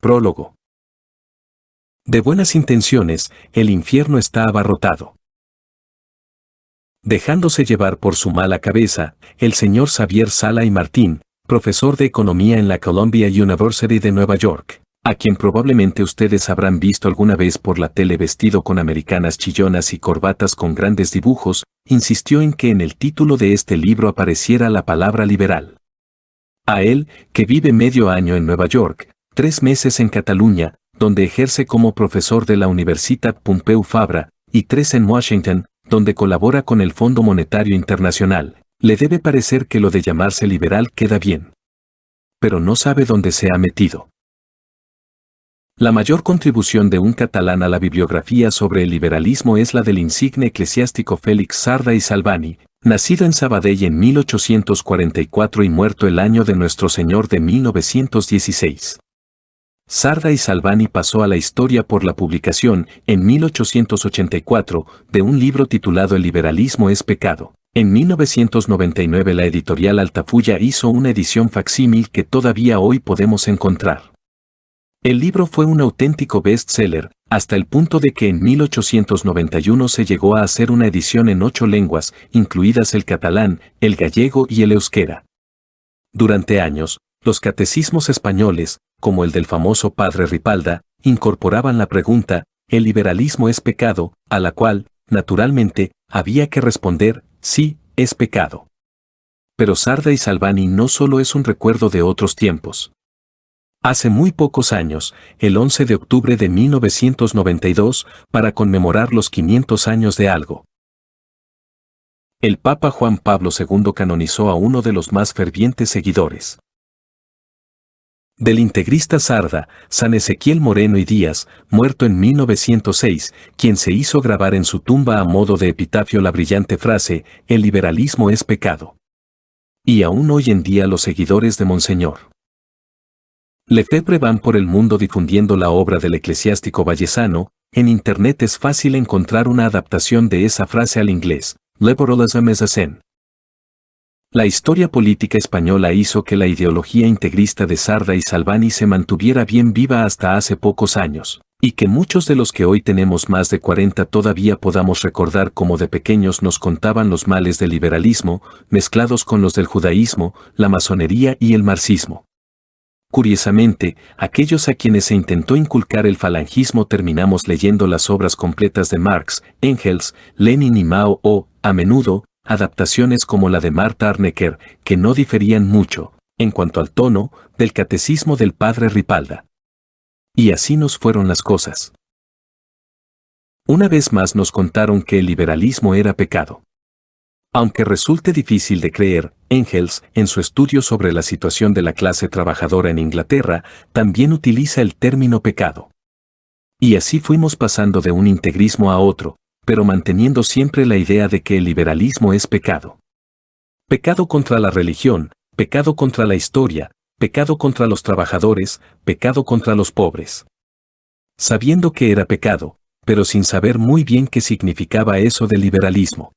Prólogo. De buenas intenciones, el infierno está abarrotado. Dejándose llevar por su mala cabeza, el señor Xavier Sala y Martín, profesor de economía en la Columbia University de Nueva York, a quien probablemente ustedes habrán visto alguna vez por la tele vestido con americanas chillonas y corbatas con grandes dibujos, insistió en que en el título de este libro apareciera la palabra liberal. A él, que vive medio año en Nueva York, 3 meses en Cataluña, donde ejerce como profesor de la Universitat Pompeu Fabra, y 3 en Washington, donde colabora con el Fondo Monetario Internacional, le debe parecer que lo de llamarse liberal queda bien. Pero no sabe dónde se ha metido. La mayor contribución de un catalán a la bibliografía sobre el liberalismo es la del insigne eclesiástico Félix Sarda y Salvani, nacido en Sabadell en 1844 y muerto el año de Nuestro Señor de 1916. Sarda y Salvani pasó a la historia por la publicación, en 1884, de un libro titulado El liberalismo es pecado. En 1999 la editorial Altafulla hizo una edición facsímil que todavía hoy podemos encontrar. El libro fue un auténtico bestseller, hasta el punto de que en 1891 se llegó a hacer una edición en 8 lenguas, incluidas el catalán, el gallego y el euskera. Durante años, los catecismos españoles, como el del famoso padre Ripalda, incorporaban la pregunta, ¿el liberalismo es pecado?, a la cual, naturalmente, había que responder, sí, es pecado. Pero Sarda y Salvani no solo es un recuerdo de otros tiempos. Hace muy pocos años, el 11 de octubre de 1992, para conmemorar los 500 años de algo, el Papa Juan Pablo II canonizó a uno de los más fervientes seguidores del integrista Sarda, San Ezequiel Moreno y Díaz, muerto en 1906, quien se hizo grabar en su tumba a modo de epitafio la brillante frase, el liberalismo es pecado. Y aún hoy en día los seguidores de Monseñor Lefebvre van por el mundo difundiendo la obra del eclesiástico vallesano. En internet es fácil encontrar una adaptación de esa frase al inglés, liberalism is a sin. La historia política española hizo que la ideología integrista de Sarda y Salvani se mantuviera bien viva hasta hace pocos años, y que muchos de los que hoy tenemos más de 40 todavía podamos recordar cómo de pequeños nos contaban los males del liberalismo, mezclados con los del judaísmo, la masonería y el marxismo. Curiosamente, aquellos a quienes se intentó inculcar el falangismo terminamos leyendo las obras completas de Marx, Engels, Lenin y Mao o, a menudo, adaptaciones como la de Martha Arnecker, que no diferían mucho, en cuanto al tono, del catecismo del padre Ripalda. Y así nos fueron las cosas. Una vez más nos contaron que el liberalismo era pecado. Aunque resulte difícil de creer, Engels, en su estudio sobre la situación de la clase trabajadora en Inglaterra, también utiliza el término pecado. Y así fuimos pasando de un integrismo a otro, pero manteniendo siempre la idea de que el liberalismo es pecado. Pecado contra la religión, pecado contra la historia, pecado contra los trabajadores, pecado contra los pobres. Sabiendo que era pecado, pero sin saber muy bien qué significaba eso del liberalismo.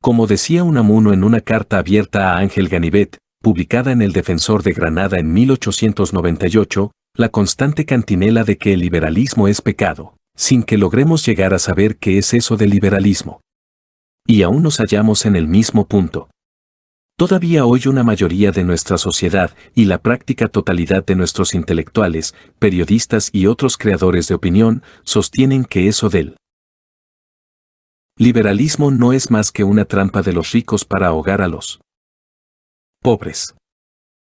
Como decía Unamuno en una carta abierta a Ángel Ganivet, publicada en El Defensor de Granada en 1898, la constante cantinela de que el liberalismo es pecado, sin que logremos llegar a saber qué es eso del liberalismo. Y aún nos hallamos en el mismo punto. Todavía hoy una mayoría de nuestra sociedad y la práctica totalidad de nuestros intelectuales, periodistas y otros creadores de opinión sostienen que eso del liberalismo no es más que una trampa de los ricos para ahogar a los pobres.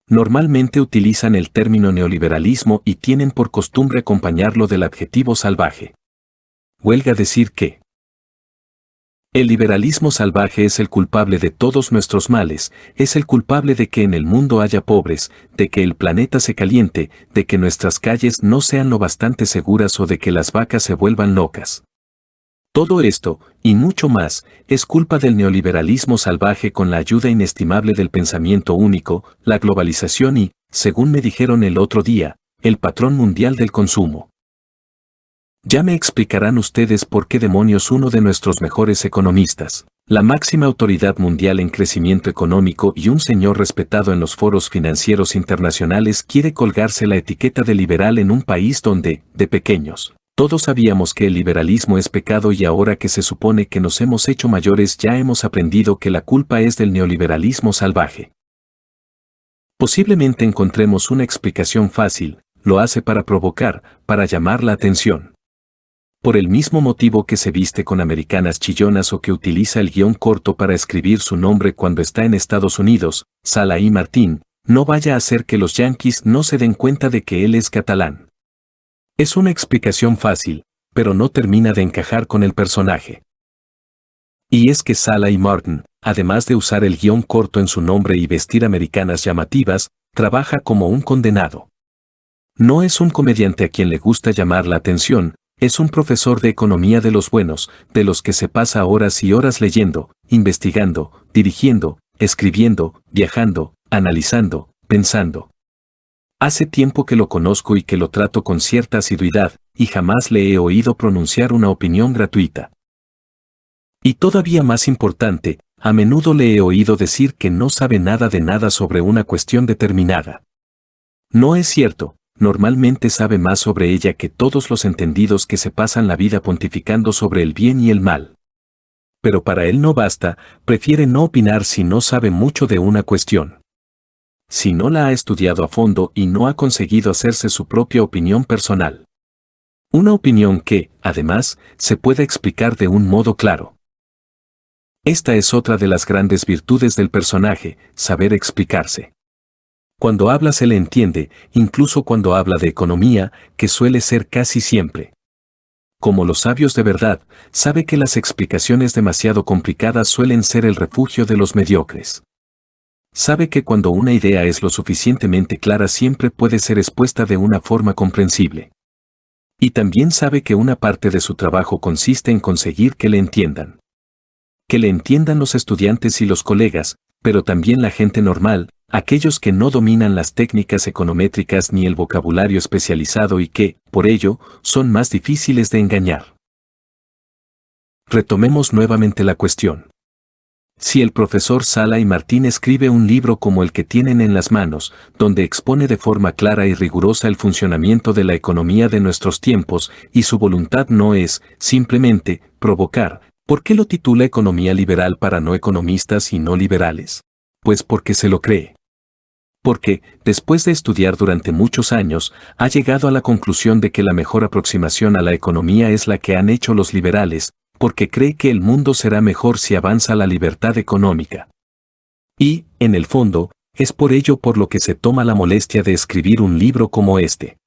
Normalmente utilizan el término neoliberalismo y tienen por costumbre acompañarlo del adjetivo salvaje. Huelga decir que el liberalismo salvaje es el culpable de todos nuestros males, es el culpable de que en el mundo haya pobres, de que el planeta se caliente, de que nuestras calles no sean lo bastante seguras o de que las vacas se vuelvan locas. Todo esto, y mucho más, es culpa del neoliberalismo salvaje con la ayuda inestimable del pensamiento único, la globalización y, según me dijeron el otro día, el patrón mundial del consumo. Ya me explicarán ustedes por qué demonios uno de nuestros mejores economistas, La máxima autoridad mundial en crecimiento económico y un señor respetado en los foros financieros internacionales quiere colgarse la etiqueta de liberal en un país donde, de pequeños, todos sabíamos que el liberalismo es pecado y ahora que se supone que nos hemos hecho mayores ya hemos aprendido que la culpa es del neoliberalismo salvaje. Posiblemente encontremos una explicación fácil, lo hace para provocar, para llamar la atención. Por el mismo motivo que se viste con americanas chillonas o que utiliza el guión corto para escribir su nombre cuando está en Estados Unidos, Sala y Martín, no vaya a hacer que los yanquis no se den cuenta de que él es catalán. Es una explicación fácil, pero no termina de encajar con el personaje. Y es que Sala y Martin, además de usar el guión corto en su nombre y vestir americanas llamativas, trabaja como un condenado. No es un comediante a quien le gusta llamar la atención, es un profesor de economía de los buenos, de los que se pasa horas y horas leyendo, investigando, dirigiendo, escribiendo, viajando, analizando, pensando. Hace tiempo que lo conozco y que lo trato con cierta asiduidad, y jamás le he oído pronunciar una opinión gratuita. Y todavía más importante, a menudo le he oído decir que no sabe nada de nada sobre una cuestión determinada. No es cierto. Normalmente sabe más sobre ella que todos los entendidos que se pasan la vida pontificando sobre el bien y el mal. Pero para él no basta, prefiere no opinar si no sabe mucho de una cuestión. Si no la ha estudiado a fondo y no ha conseguido hacerse su propia opinión personal. Una opinión que, además, se puede explicar de un modo claro. Esta es otra de las grandes virtudes del personaje, saber explicarse. Cuando habla se le entiende, incluso cuando habla de economía, que suele ser casi siempre. Como los sabios de verdad, sabe que las explicaciones demasiado complicadas suelen ser el refugio de los mediocres. Sabe que cuando una idea es lo suficientemente clara siempre puede ser expuesta de una forma comprensible. Y también sabe que una parte de su trabajo consiste en conseguir que le entiendan. Que le entiendan los estudiantes y los colegas, pero también la gente normal, aquellos que no dominan las técnicas econométricas ni el vocabulario especializado y que, por ello, son más difíciles de engañar. Retomemos nuevamente la cuestión. Si el profesor Sala y Martín escribe un libro como el que tienen en las manos, donde expone de forma clara y rigurosa el funcionamiento de la economía de nuestros tiempos, y su voluntad no es, simplemente, provocar, ¿por qué lo titula Economía Liberal para no economistas y no liberales? Pues porque se lo cree. Porque, después de estudiar durante muchos años, ha llegado a la conclusión de que la mejor aproximación a la economía es la que han hecho los liberales, porque cree que el mundo será mejor si avanza la libertad económica. Y, en el fondo, es por ello por lo que se toma la molestia de escribir un libro como este.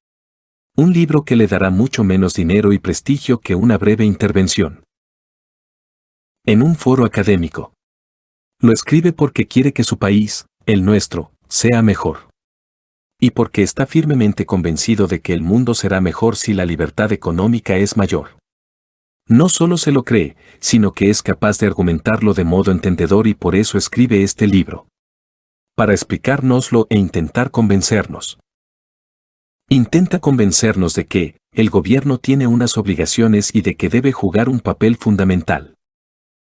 Un libro que le dará mucho menos dinero y prestigio que una breve intervención en un foro académico. Lo escribe porque quiere que su país, el nuestro, sea mejor. Y porque está firmemente convencido de que el mundo será mejor si la libertad económica es mayor. No solo se lo cree, sino que es capaz de argumentarlo de modo entendedor y por eso escribe este libro. Para explicárnoslo e intentar convencernos. Intenta convencernos de que, el gobierno tiene unas obligaciones y de que debe jugar un papel fundamental.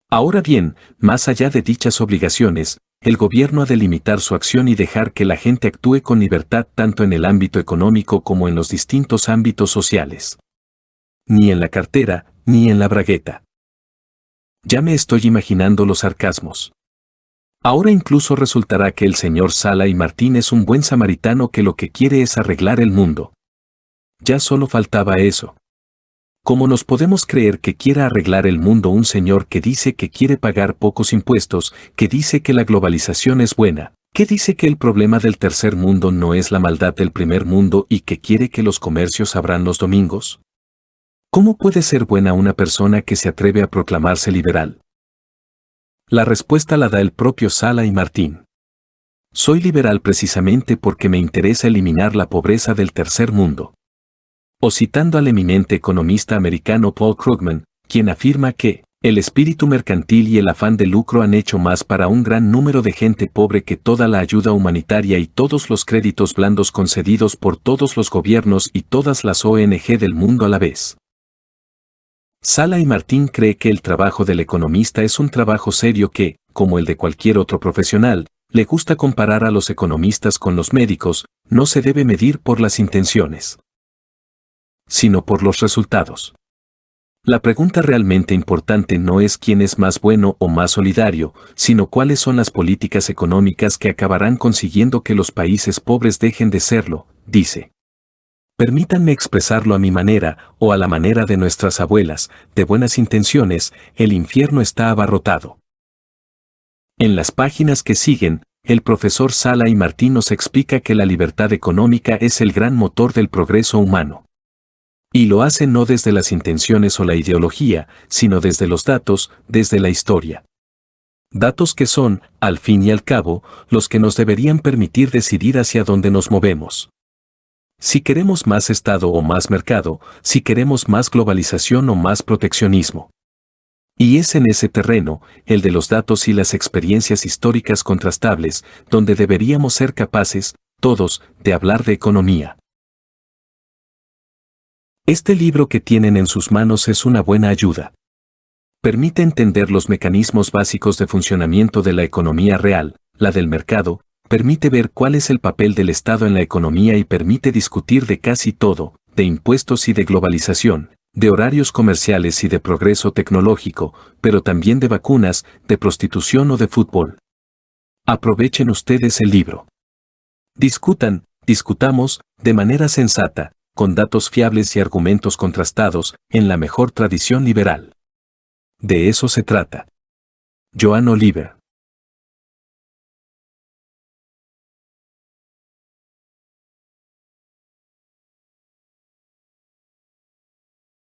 Ahora bien, más allá de dichas obligaciones, el gobierno ha de limitar su acción y dejar que la gente actúe con libertad tanto en el ámbito económico como en los distintos ámbitos sociales. Ni en la cartera, ni en la bragueta. Ya me estoy imaginando los sarcasmos. Ahora incluso resultará que el señor Sala y Martín es un buen samaritano que lo que quiere es arreglar el mundo. Ya solo faltaba eso. ¿Cómo nos podemos creer que quiera arreglar el mundo un señor que dice que quiere pagar pocos impuestos, que dice que la globalización es buena, que dice que el problema del tercer mundo no es la maldad del primer mundo y que quiere que los comercios abran los domingos? ¿Cómo puede ser buena una persona que se atreve a proclamarse liberal? La respuesta la da el propio Sala y Martín. Soy liberal precisamente porque me interesa eliminar la pobreza del tercer mundo. O citando al eminente economista americano Paul Krugman, quien afirma que el espíritu mercantil y el afán de lucro han hecho más para un gran número de gente pobre que toda la ayuda humanitaria y todos los créditos blandos concedidos por todos los gobiernos y todas las ONG del mundo a la vez. Sala y Martín cree que el trabajo del economista es un trabajo serio que, como el de cualquier otro profesional, le gusta comparar a los economistas con los médicos, no se debe medir por las intenciones, sino por los resultados. La pregunta realmente importante no es quién es más bueno o más solidario, sino cuáles son las políticas económicas que acabarán consiguiendo que los países pobres dejen de serlo, dice. Permítanme expresarlo a mi manera, o a la manera de nuestras abuelas, de buenas intenciones, el infierno está abarrotado. En las páginas que siguen, el profesor Sala y Martín nos explica que la libertad económica es el gran motor del progreso humano. Y lo hace no desde las intenciones o la ideología, sino desde los datos, desde la historia. Datos que son, al fin y al cabo, los que nos deberían permitir decidir hacia dónde nos movemos. Si queremos más Estado o más mercado, si queremos más globalización o más proteccionismo. Y es en ese terreno, el de los datos y las experiencias históricas contrastables, donde deberíamos ser capaces, todos, de hablar de economía. Este libro que tienen en sus manos es una buena ayuda. Permite entender los mecanismos básicos de funcionamiento de la economía real, la del mercado, permite ver cuál es el papel del Estado en la economía y permite discutir de casi todo, de impuestos y de globalización, de horarios comerciales y de progreso tecnológico, pero también de vacunas, de prostitución o de fútbol. Aprovechen ustedes el libro. Discutamos, de manera sensata, con datos fiables y argumentos contrastados, en la mejor tradición liberal. De eso se trata. Joan Oliver.